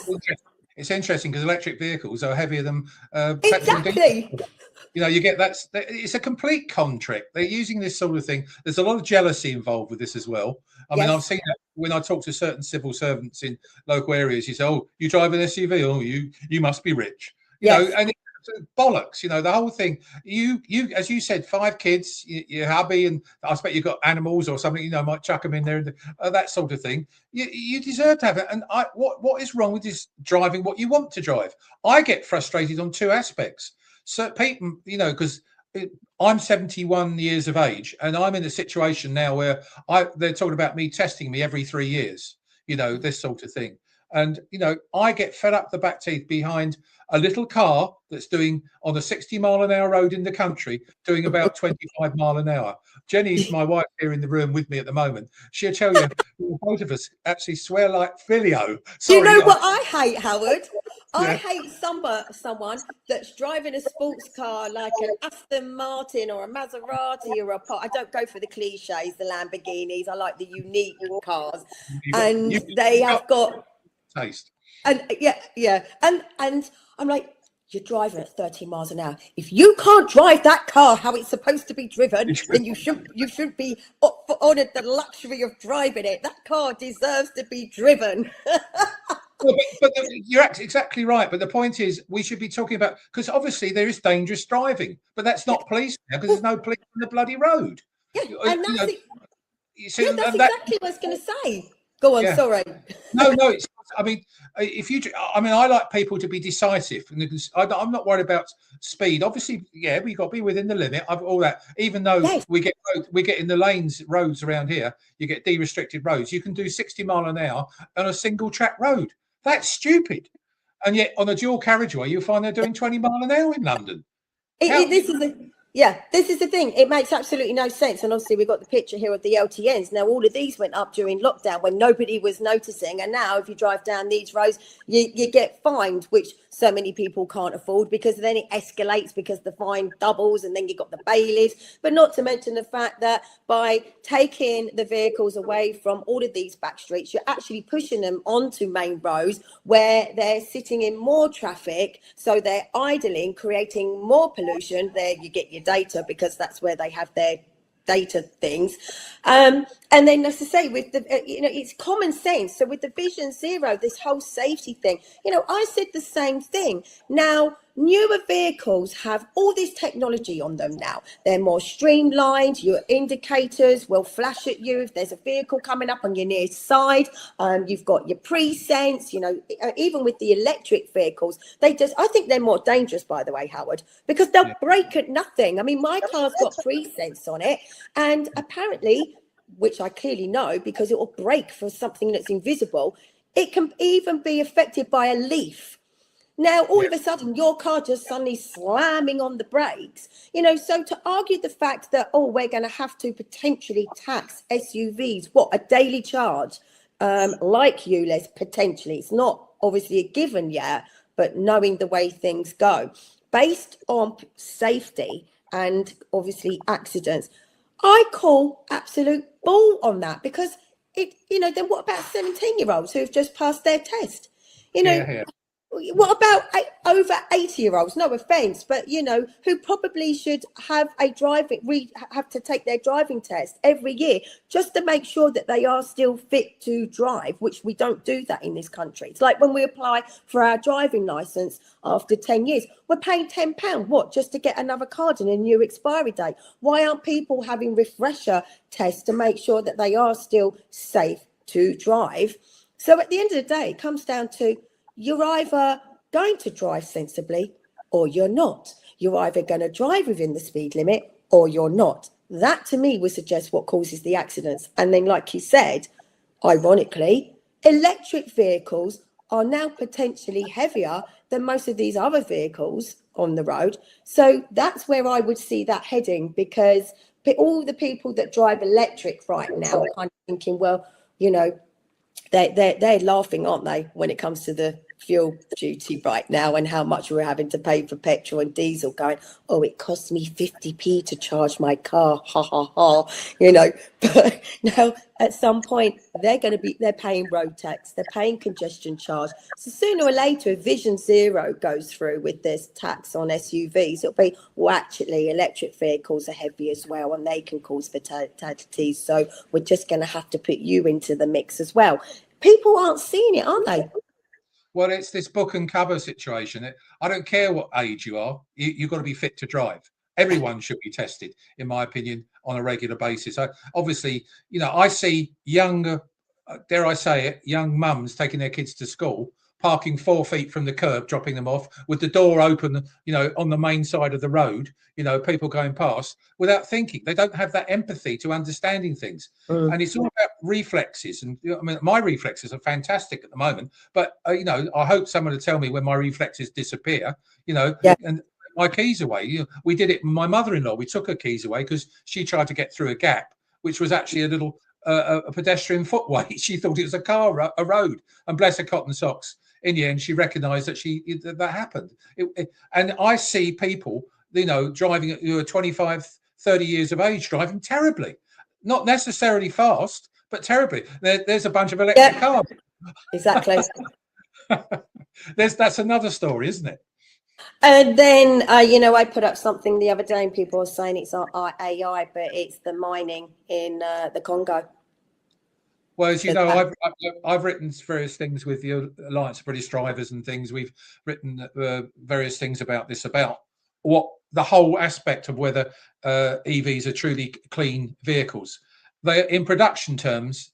It's interesting because electric vehicles are heavier than petrol and exactly. diesel. You know, you get it's a complete con trick. They're using this sort of thing. There's a lot of jealousy involved with this as well. I mean, I've seen that when I talk to certain civil servants in local areas. You say, "Oh, you drive an SUV? Oh, you must be rich." You know, and it's bollocks. You know, the whole thing. You as you said, 5 kids, your hubby, and I expect you've got animals or something. You know, might chuck them in there, and that sort of thing. You deserve to have it. And what is wrong with this driving what you want to drive? I get frustrated on 2 aspects. So people, you know, because I'm 71 years of age, and I'm in a situation now where they're talking about me testing me every 3 years, you know, this sort of thing. And, you know, I get fed up the back teeth behind a little car that's doing on a 60-mile-an-hour road in the country, doing about 25 mile an hour. Jenny's my wife here in the room with me at the moment. She'll tell you, both of us actually swear like filio. Sorry, do you know what I hate, Howard? I Yeah. hate someone that's driving a sports car like an Aston Martin or a Maserati or I don't go for the cliches, the Lamborghinis. I like the unique cars, and they have got taste. And and I'm like, you're driving at 30 miles an hour. If you can't drive that car how it's supposed to be driven, then you should be honoured the luxury of driving it. That car deserves to be driven. Well, but you're exactly right. But the point is, we should be talking about, because obviously there is dangerous driving, but that's not police now because there's no police on the bloody road. Yeah, and that's that's exactly what I was going to say. Go on, sorry. No, it's. I mean, I like people to be decisive, and I'm not worried about speed. Obviously, we got to be within the limit. All that, even though we get in the roads around here, you get de-restricted roads. You can do 60 mile an hour on a single track road. That's stupid. And yet, on a dual carriageway, you'll find they're doing 20 mile an hour in London. This is the thing. It makes absolutely no sense. And obviously, we've got the picture here of the LTNs. Now, all of these went up during lockdown when nobody was noticing. And now, if you drive down these roads, you get fined, which so many people can't afford, because then it escalates because the fine doubles and then you've got the bailiffs. But not to mention the fact that by taking the vehicles away from all of these back streets, you're actually pushing them onto main roads where they're sitting in more traffic. So they're idling, creating more pollution. There you get your data, because that's where they have their data things. And then, as I say, with the it's common sense. So with the Vision Zero, this whole safety thing, I said the same thing. Now, newer vehicles have all this technology on them now. They're more streamlined. Your indicators will flash at you if there's a vehicle coming up on your near side. You've got your pre-sense, even with the electric vehicles, I think they're more dangerous, by the way, Howard, because they'll brake at nothing. I mean, my car's got pre-sense on it, and apparently, which I clearly know because it will brake for something that's invisible, it can even be affected by a leaf. Now, all of a sudden, your car just suddenly slamming on the brakes, so to argue the fact that, we're going to have to potentially tax SUVs, a daily charge, like ULEZ, potentially. It's not obviously a given yet, but knowing the way things go, based on safety and obviously accidents, I call absolute bull on that, because then what about 17-year-olds who've just passed their test? What about over 80-year-olds? No offense, but who probably should have have to take their driving test every year just to make sure that they are still fit to drive, which we don't do that in this country. It's like when we apply for our driving license after 10 years, we're paying £10. What, just to get another card and a new expiry date? Why aren't people having refresher tests to make sure that they are still safe to drive? So at the end of the day, it comes down to, you're either going to drive sensibly or you're not. You're either going to drive within the speed limit or you're not. That to me would suggest what causes the accidents. And then, like you said, ironically, electric vehicles are now potentially heavier than most of these other vehicles on the road. So that's where I would see that heading, because all the people that drive electric right now are kind of thinking, well, they're laughing, aren't they, when it comes to the fuel duty right now and how much we're having to pay for petrol and diesel, going, oh, it costs me 50p to charge my car, ha ha ha, but now at some point they're paying road tax, they're paying congestion charge. So sooner or later, if Vision Zero goes through with this tax on SUVs, it'll be, well, actually electric vehicles are heavy as well and they can cause fatalities, so we're just going to have to put you into the mix as well. People aren't seeing it, aren't they? Well, it's this book and cover situation. I don't care what age you are. You've got to be fit to drive. Everyone should be tested, in my opinion, on a regular basis. Obviously, I see young, dare I say it, young mums taking their kids to school, parking 4 feet from the curb, dropping them off with the door open, on the main side of the road, people going past without thinking. They don't have that empathy to understanding things. And it's all about reflexes. And my reflexes are fantastic at the moment, but I hope someone will tell me when my reflexes disappear, and my keys away. We did it. My mother-in-law, we took her keys away because she tried to get through a gap, which was actually a little a pedestrian footway. She thought it was a road, and bless her cotton socks. In the end, she recognised that that happened. And I see people, driving who are 25, 30 years of age, driving terribly, not necessarily fast, but terribly. There's a bunch of electric cars. Exactly. That's another story, isn't it? And then, I put up something the other day and people are saying it's our AI, but it's the mining in the Congo. Well, as you know, I've written various things with the Alliance of British Drivers and things. We've written various things about this, about what the whole aspect of whether EVs are truly clean vehicles. They, in production terms,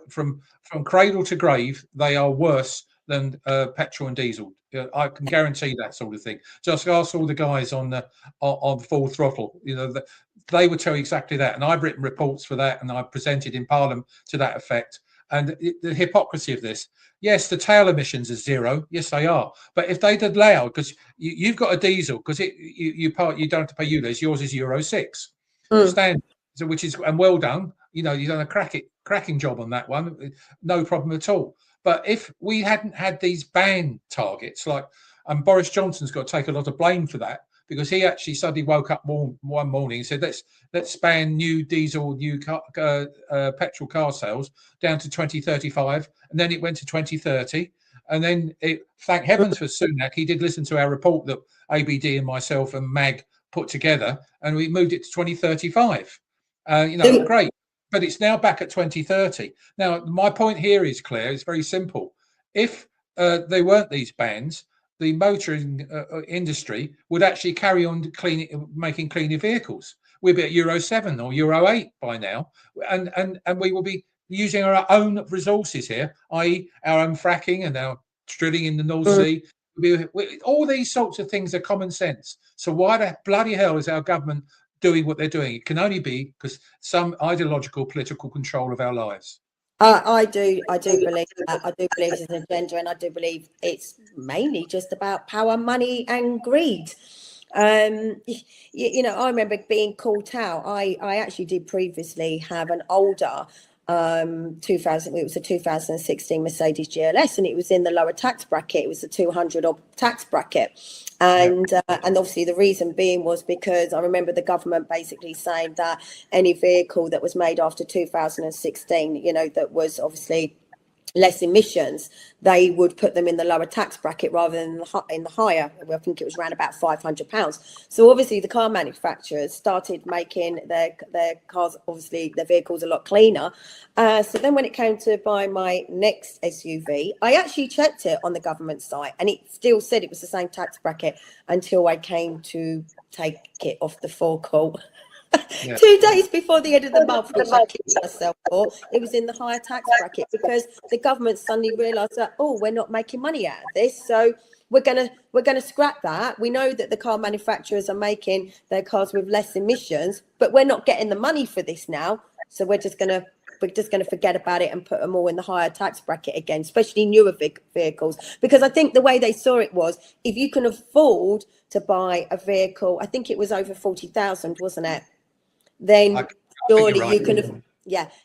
from cradle to grave, they are worse than petrol and diesel. I can guarantee that sort of thing. Just ask all the guys on full throttle. They would tell you exactly that. And I've written reports for that, and I've presented in Parliament to that effect. And the hypocrisy of this. Yes, the tail emissions are zero. Yes, they are. But if they'd allowed, because you've got a diesel, because you don't have to pay ULEZ, yours is Euro 6 standard, which is, and well done. You've done a cracking job on that one. No problem at all. But if we hadn't had these ban targets, and Boris Johnson's got to take a lot of blame for that, because he actually suddenly woke up one morning and said, let's ban new diesel, new petrol car sales down to 2035, and then it went to 2030, and then thank heavens for Sunak, he did listen to our report that ABD and myself and MAG put together, and we moved it to 2035. Great. But it's now back at 2030. Now, my point here is, Claire, it's very simple. If they weren't these bans, the motoring industry would actually carry on making cleaner vehicles. We'd be at Euro 7 or Euro 8 by now, and we will be using our own resources here, i.e. our own fracking and our drilling in the North Sea. All these sorts of things are common sense. So why the bloody hell is our government doing what they're doing? It can only be because some ideological political control of our lives. I do believe that. I do believe it's an agenda, and I do believe it's mainly just about power, money, and greed. I remember being caught out. I actually did previously have an older 2000. It was a 2016 Mercedes GLS, and it was in the lower tax bracket. It was the 200 odd tax bracket. And obviously the reason being was because I remember the government basically saying that any vehicle that was made after 2016, that was obviously less emissions, they would put them in the lower tax bracket rather than in the higher. I think it was around about £500. So obviously the car manufacturers started making their cars, obviously their vehicles, a lot cleaner. So then when it came to buy my next SUV, I actually checked it on the government site and it still said it was the same tax bracket until I came to take it off the forecourt. Yeah. 2 days before the end of the month, which I kicked myself for, it was in the higher tax bracket because the government suddenly realised that, oh, we're not making money out of this, so we're gonna scrap that. We know that the car manufacturers are making their cars with less emissions, but we're not getting the money for this now, so we're just gonna forget about it and put them all in the higher tax bracket again, especially newer vehicles. Because I think the way they saw it was, if you can afford to buy a vehicle, I think it was over 40,000, wasn't it? Then surely you can,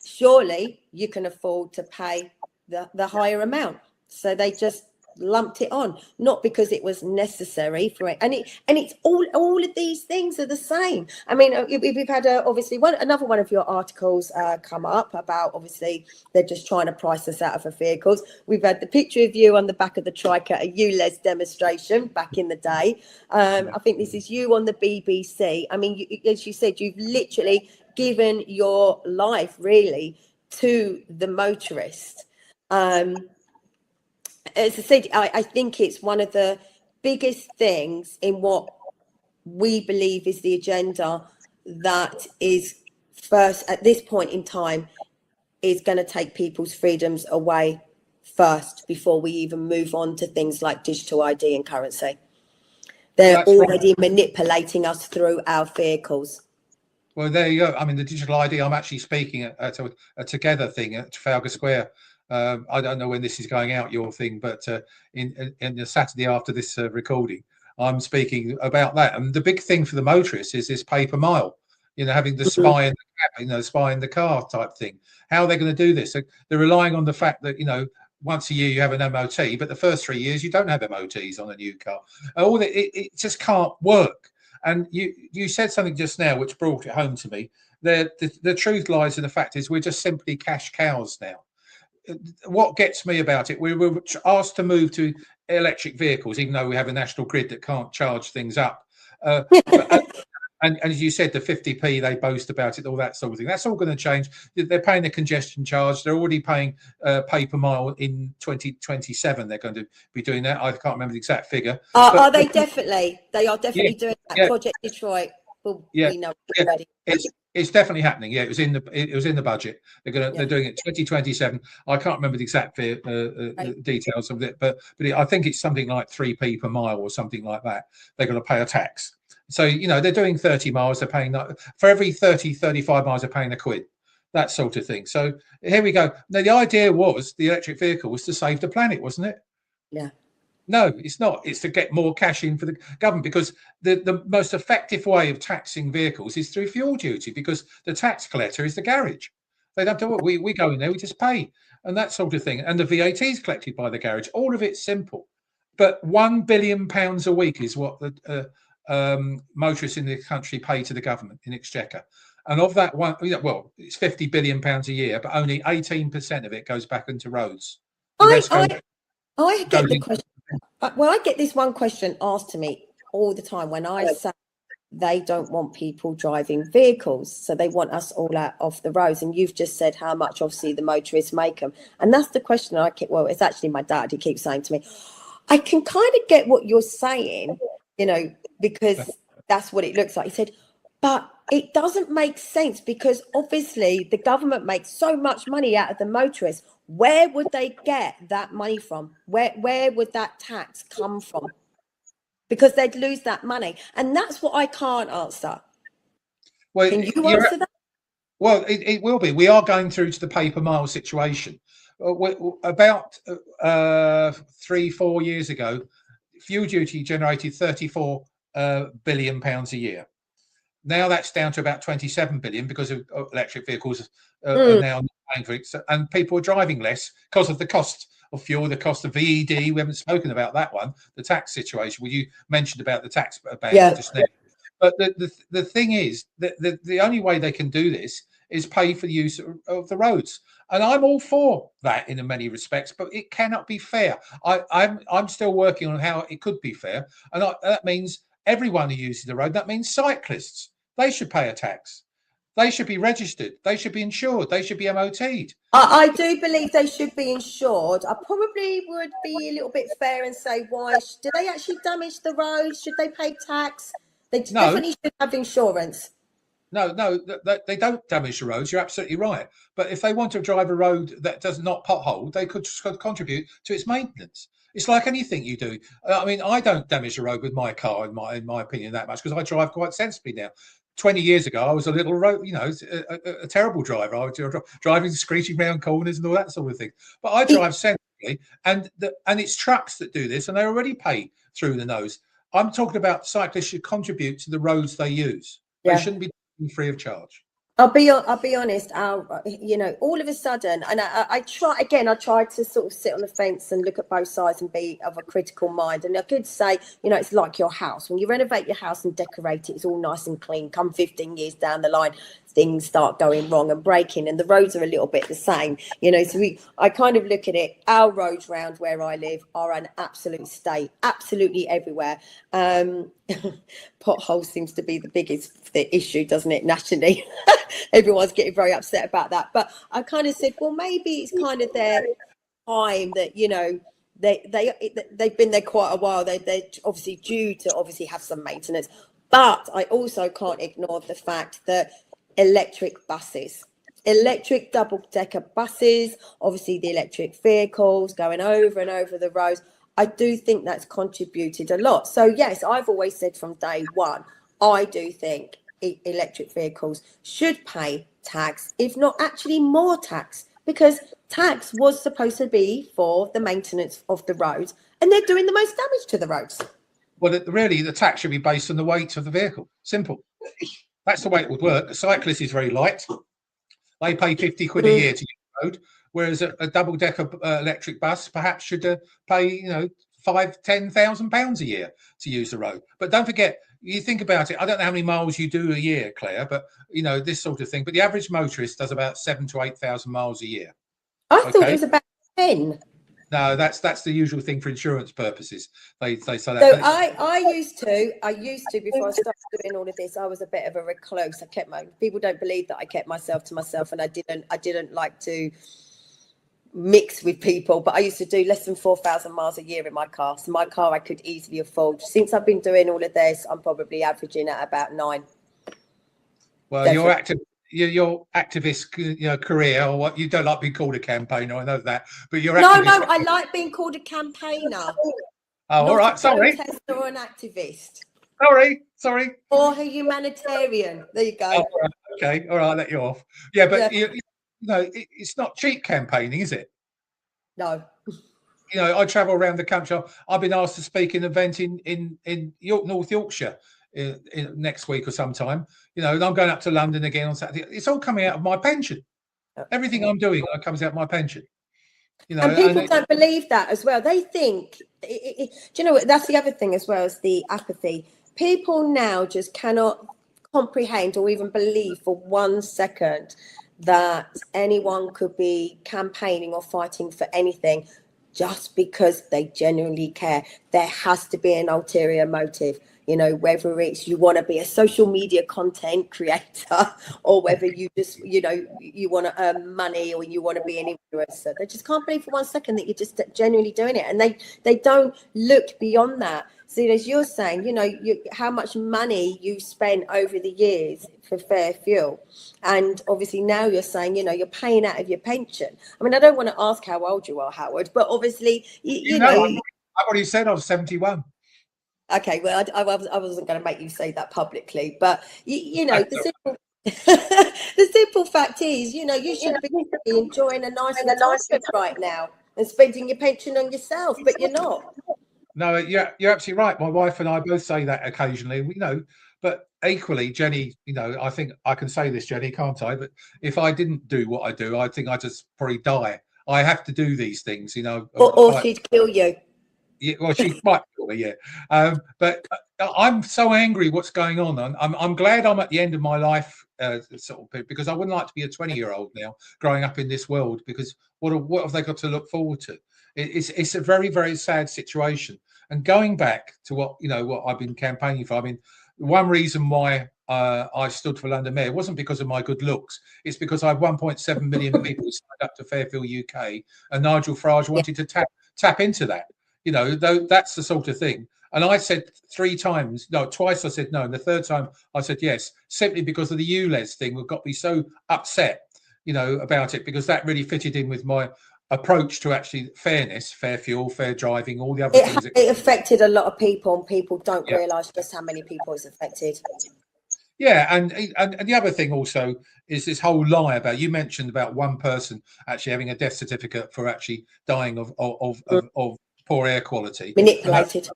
surely you can afford to pay the higher amount. So they just lumped it on, not because it was necessary for it. And it's all of these things are the same. I mean, we've had obviously another one of your articles come up about, obviously they're just trying to price us out of the vehicles. We've had the picture of you on the back of the trike at a ULEZ demonstration back in the day. I think this is you on the BBC. I mean, as you said, you've literally given your life really to the motorist. As I said, I think it's one of the biggest things in what we believe is the agenda that is first at this point in time is going to take people's freedoms away first before we even move on to things like digital ID and currency. They're already manipulating us through our vehicles. Well, there you go. I mean, the digital ID, I'm actually speaking at a Together thing at Trafalgar Square. I don't know when this is going out, your thing, but in the Saturday after this recording, I'm speaking about that. And the big thing for the motorists is this pay per mile, having the spy in the cab, spy in the car type thing. How are they going to do this? They're relying on the fact that, once a year you have an MOT, but the first 3 years you don't have MOTs on a new car. It just can't work. And you said something just now which brought it home to me. The truth lies in the fact is we're just simply cash cows now. What gets me about it, we were asked to move to electric vehicles, even though we have a national grid that can't charge things up. And as you said, the 50p they boast about it, all that sort of thing. That's all going to change. They're paying the congestion charge. They're already paying pay per mile in 2027. They're going to be doing that. I can't remember the exact figure. Are they definitely? They are definitely doing that. Yeah. Project Detroit. Well, we know already. It's definitely happening. Yeah, it was in the budget. They're doing it 2027. I can't remember the exact details of it, but I think it's something like 3p per mile or something like that. They're going to pay a tax. So they're doing 30 miles. They're paying for every 35 miles. They're paying a quid. That sort of thing. So here we go. Now the idea was the electric vehicle was to save the planet, wasn't it? Yeah. No, it's not. It's to get more cash in for the government, because the most effective way of taxing vehicles is through fuel duty, because the tax collector is the garage. They don't do what we go in there, we just pay and that sort of thing. And the VAT is collected by the garage. All of it's simple. But £1 billion a week is what the motorists in the country pay to the government in Exchequer. And of that one, it's £50 billion a year, but only 18% of it goes back into roads. I get the question. Well, I get this one question asked to me all the time when I say they don't want people driving vehicles, so they want us all out off the roads. And you've just said how much, obviously, the motorists make them. And that's the question I keep. Well, it's actually my dad. He keeps saying to me, I can kind of get what you're saying, because that's what it looks like. He said, but it doesn't make sense, because obviously the government makes so much money out of the motorists. Where would they get that money from? Where would that tax come from? Because they'd lose that money. And that's what I can't answer. Well, can you answer that? Well, it will be. We are going through to the pay per mile situation. About 3-4 years ago, fuel duty generated £34 billion a year. Now that's down to about 27 billion because of electric vehicles are now paying for it, and people are driving less because of the cost of fuel, the cost of VED. We haven't spoken about that one, the tax situation. Well, you mentioned about the tax ban just now. But the thing is that the only way they can do this is pay for the use of the roads. And I'm all for that in many respects, but it cannot be fair. I'm still working on how it could be fair, and that means everyone who uses the road. That means cyclists. They should pay a tax. They should be registered. They should be insured. They should be MOT'd. I do believe they should be insured. I probably would be a little bit fair and say, why? Do they actually damage the roads? Should they pay tax? They definitely should have insurance. No, they don't damage the roads. You're absolutely right. But if they want to drive a road that does not pothole, they could contribute to its maintenance. It's like anything you do. I mean, I don't damage the road with my car, in my opinion, that much, because I drive quite sensibly now. 20 years ago, I was a little road, a terrible driver. I was driving, screeching around corners and all that sort of thing. But I drive sensibly, and it's trucks that do this, and they already pay through the nose. I'm talking about cyclists should contribute to the roads they use. They shouldn't be free of charge. I'll be honest. All of a sudden, and I tried to sort of sit on the fence and look at both sides and be of a critical mind. And I could say, it's like your house. When you renovate your house and decorate it, it's all nice and clean. Come 15 years down the line, things start going wrong and breaking, and the roads are a little bit the same. So I kind of look at it. Our roads round where I live are an absolute state, absolutely everywhere. Potholes seems to be the biggest issue, doesn't it, nationally? Everyone's getting very upset about that. But I kind of said, well, maybe it's kind of their time that, they've been there quite a while. They're obviously due to have some maintenance. But I also can't ignore the fact that electric double-decker buses, obviously the electric vehicles going over and over the roads, I do think that's contributed a lot. So, yes, I've always said from day one, I do think electric vehicles should pay tax, if not actually more tax, because tax was supposed to be for the maintenance of the roads, and they're doing the most damage to the roads. Well, really, the tax should be based on the weight of the vehicle. Simple. That's the way it would work. A cyclist is very light. They pay 50 quid a year to use the road, whereas a double-decker electric bus perhaps should pay, £5,000-10,000 a year to use the road. But don't forget, you think about it, I don't know how many miles you do a year, Claire, but, this sort of thing. But the average motorist does about 7,000 to 8,000 miles a year. I thought it was about 10. No, that's the usual thing for insurance purposes. They say that. So I used to before I started doing all of this. I was a bit of a recluse. People don't believe that I kept myself to myself, and I didn't like to mix with people. But I used to do less than 4,000 miles a year in my car. So my car I could easily afford. Since I've been doing all of this, I'm probably averaging at about 9. Well, definitely. Your activist career, or what, you don't like being called a campaigner, I know that, but you're I like being called a campaigner. All right, sorry. A protester or an activist. Sorry. Or a humanitarian. There you go. Oh, right. Okay, all right, I'll let you off. Yeah, but it's not cheap campaigning, is it? No. I travel around the country. I've been asked to speak in an event in North Yorkshire in next week or sometime, and I'm going up to London again on Saturday. It's all coming out of my pension. Everything I'm doing comes out of my pension. And people don't believe that as well. They think, do you know what? That's the other thing as well, as the apathy. People now just cannot comprehend or even believe for 1 second that anyone could be campaigning or fighting for anything just because they genuinely care. There has to be an ulterior motive. Whether it's you want to be a social media content creator or whether you just, you want to earn money or you want to be an influencer. They just can't believe for 1 second that you're just genuinely doing it. And they don't look beyond that. So as you're saying, how much money you spent over the years for fair fuel. And obviously now you're saying, you're paying out of your pension. I mean, I don't want to ask how old you are, Howard, but obviously, you know. I've already said I was 71. Okay, well, I wasn't going to make you say that publicly, but the simple fact is, you should be enjoying a nice retirement right now and spending your pension on yourself, but you're not. No, you're absolutely right. My wife and I both say that occasionally, but equally, Jenny, I think I can say this, Jenny, can't I? But if I didn't do what I do, I think I'd just probably die. I have to do these things, Or she'd kill you. Yeah, well, she might be, yeah. But I'm so angry what's going on. I'm glad I'm at the end of my life, sort of, because I wouldn't like to be a 20-year-old now growing up in this world, because what have they got to look forward to? It's a very, very sad situation. And going back to what I've been campaigning for, I mean, one reason why I stood for London Mayor wasn't because of my good looks. It's because I had 1.7 million people signed up to Fairfield UK, and Nigel Farage wanted to tap into that. That's the sort of thing. And I said twice I said no. And the third time I said yes, simply because of the ULEZ thing. We've got me so upset, about it, because that really fitted in with my approach to actually fairness, fair fuel, fair driving, all the other things. It affected a lot of people, and people don't Yeah. realise just how many people it's affected. Yeah, and the other thing also is this whole lie about, you mentioned about one person actually having a death certificate for actually dying of poor air quality. Manipulated.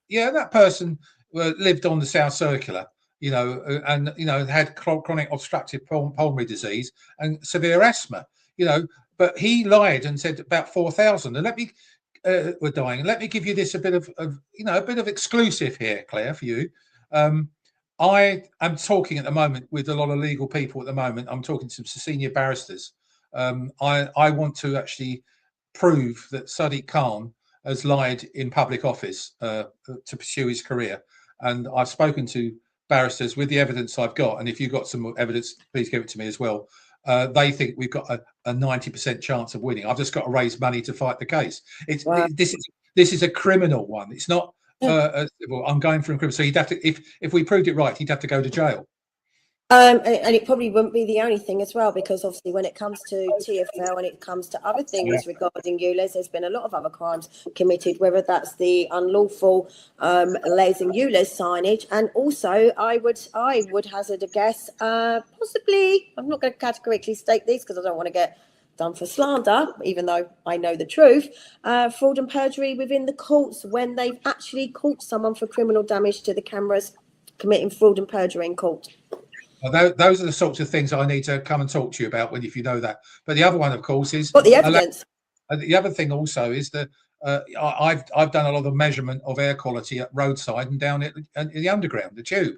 That person lived on the South Circular, and had chronic obstructive pulmonary disease and severe asthma, but he lied and said about 4,000. And were dying. And let me give you this a bit of exclusive here, Claire, for you. I am talking at the moment with a lot of legal people at the moment. I'm talking to some senior barristers. I want to actually prove that Sadiq Khan has lied in public office to pursue his career. And I've spoken to barristers with the evidence I've got. And if you've got some evidence, please give it to me as well. They think we've got a 90% chance of winning. I've just got to raise money to fight the case. This is a criminal one. It's not. I'm going for a criminal. So he'd have to, if we proved it right, he'd have to go to jail. And it probably wouldn't be the only thing as well, because obviously when it comes to TfL and it comes to other things regarding ULEZ, there's been a lot of other crimes committed, whether that's the unlawful lasing ULEZ signage, and also I would hazard a guess, possibly, I'm not going to categorically state this because I don't want to get done for slander, even though I know the truth, fraud and perjury within the courts when they've actually caught someone for criminal damage to the cameras committing fraud and perjury in court. Well, those are the sorts of things I need to come and talk to you about if you know that. But the other one, of course, is what the evidence. The other thing also is that I've done a lot of measurement of air quality at roadside and down in the underground, the tube,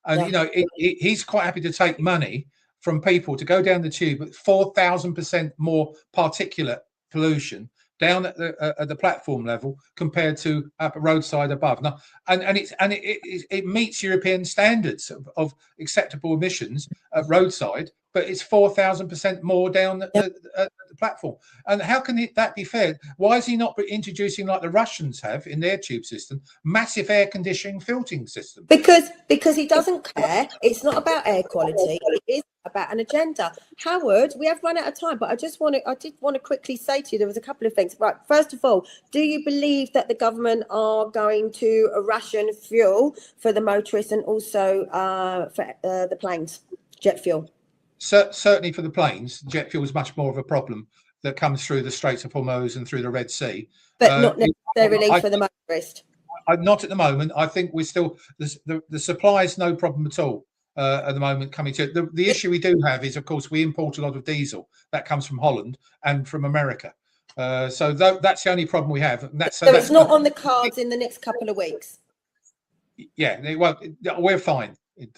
and he's quite happy to take money from people to go down the tube at 4,000% more particulate pollution down at the platform level compared to up roadside above. Now, and it meets European standards of acceptable emissions at roadside, but it's 4,000% more down at the platform. And how can that be fair? Why is he not introducing, like the Russians have in their tube system, massive air conditioning filtering system? Because he doesn't care. It's not about air quality. It is about an agenda. Howard, we have run out of time, but I did want to quickly say to you, there was a couple of things. Right, first of all, do you believe that the government are going to ration fuel for the motorists and also for the planes, jet fuel? Certainly for the planes, jet fuel is much more of a problem that comes through the Straits of Hormuz and through the Red Sea. But not necessarily for the motorist. Not at the moment. I think we're still, the supply is no problem at all at the moment coming to it. The issue we do have is, of course, we import a lot of diesel that comes from Holland and from America. So that's the only problem we have. And it's not on the cards in the next couple of weeks. Yeah, well, we're fine.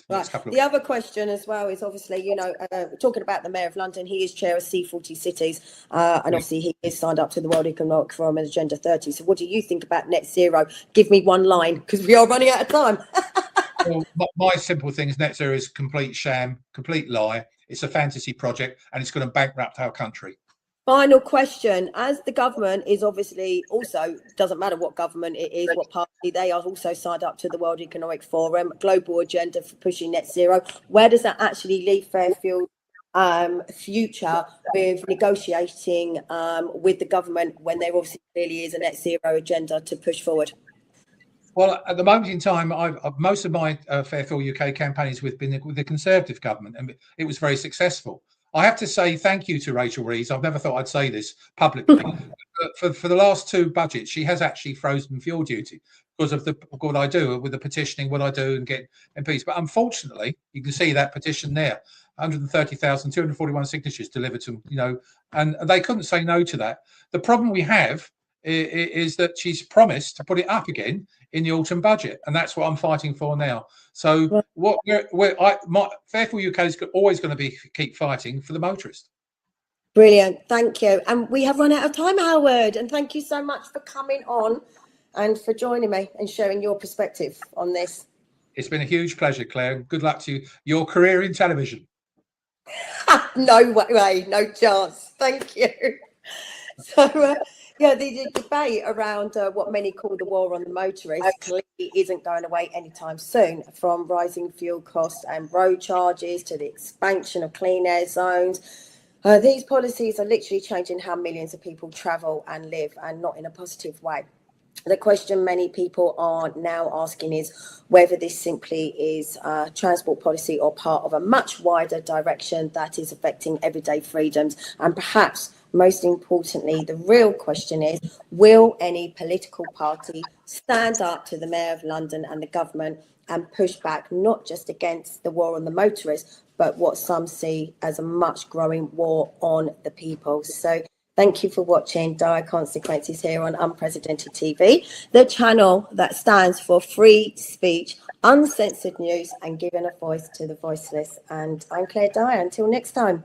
Right. The other question as well is obviously, talking about the Mayor of London, he is chair of C40 Cities, and obviously he is signed up to the World Economic Forum and Agenda 30. So what do you think about net zero? Give me one line, because we are running out of time. Well, my simple thing is net zero is complete sham, complete lie. It's a fantasy project, and it's going to bankrupt our country. Final question. As the government is obviously also, doesn't matter what government it is, what party, they are also signed up to the World Economic Forum, global agenda for pushing net zero. Where does that actually leave Fairfield future with negotiating with the government when there obviously really is a net zero agenda to push forward? Well, at the moment in time, most of my Fairfield UK campaign has been with the Conservative government, and it was very successful. I have to say thank you to Rachel Reeves. I've never thought I'd say this publicly. for the last two budgets, she has actually frozen fuel duty because of what I do with the petitioning, what I do and get MPs. But unfortunately, you can see that petition there, 130,241 signatures delivered to, and they couldn't say no to that. The problem we have is that she's promised to put it up again in the autumn budget, and that's what I'm fighting for now. So Fairfield UK is always going to keep fighting for the motorist. Brilliant, thank you. And we have run out of time, Howard, and thank you so much for coming on and for joining me and sharing your perspective on this. It's been a huge pleasure, Claire. Good luck to you. Your career in television. No way, no chance. Thank you. So, the debate around what many call the war on the motorist clearly isn't going away anytime soon, from rising fuel costs and road charges to the expansion of clean air zones. These policies are literally changing how millions of people travel and live, and not in a positive way. The question many people are now asking is whether this simply is transport policy or part of a much wider direction that is affecting everyday freedoms. And perhaps most importantly, the real question is, will any political party stand up to the Mayor of London and the government and push back, not just against the war on the motorists, but what some see as a much growing war on the people? So thank you for watching Dire Consequences here on Unprecedented TV, the channel that stands for free speech, uncensored news, and giving a voice to the voiceless. And I'm Claire Dyer. Until next time.